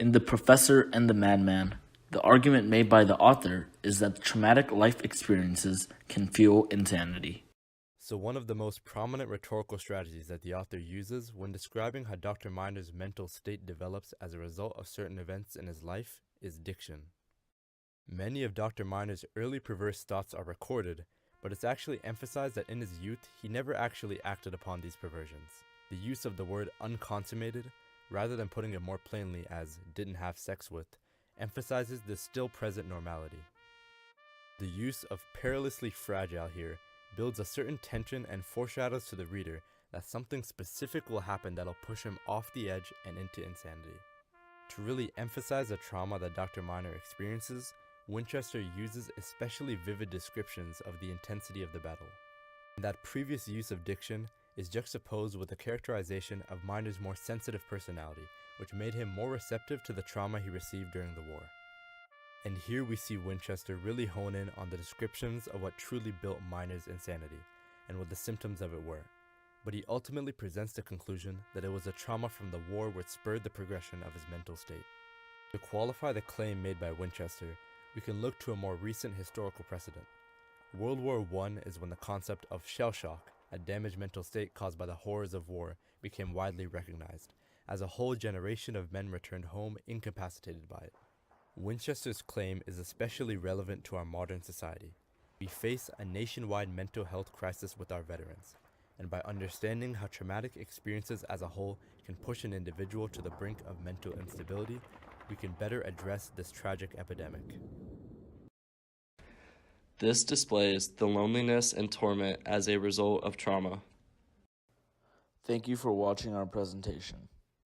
In The Professor and the Madman, the argument made by the author is that traumatic life experiences can fuel insanity. So one of the most prominent rhetorical strategies that the author uses when describing how Dr. Miner's mental state develops as a result of certain events in his life is diction. Many of Dr. Miner's early perverse thoughts are recorded, but it's actually emphasized that in his youth he never actually acted upon these perversions. The use of the word unconsummated, rather than putting it more plainly as didn't have sex with, emphasizes the still present normality. The use of perilously fragile here builds a certain tension and foreshadows to the reader that something specific will happen that'll push him off the edge and into insanity. To really emphasize the trauma that Dr. Miner experiences, Winchester uses especially vivid descriptions of the intensity of the battle. And that previous use of diction is juxtaposed with a characterization of Miner's more sensitive personality, which made him more receptive to the trauma he received during the war. And here we see Winchester really hone in on the descriptions of what truly built Miner's insanity, and what the symptoms of it were. But he ultimately presents the conclusion that it was a trauma from the war which spurred the progression of his mental state. To qualify the claim made by Winchester, we can look to a more recent historical precedent. World War I is when the concept of shell shock, a damaged mental state caused by the horrors of war, became widely recognized, as a whole generation of men returned home incapacitated by it. Winchester's claim is especially relevant to our modern society. We face a nationwide mental health crisis with our veterans, and by understanding how traumatic experiences as a whole can push an individual to the brink of mental instability, we can better address this tragic epidemic. This displays the loneliness and torment as a result of trauma. Thank you for watching our presentation.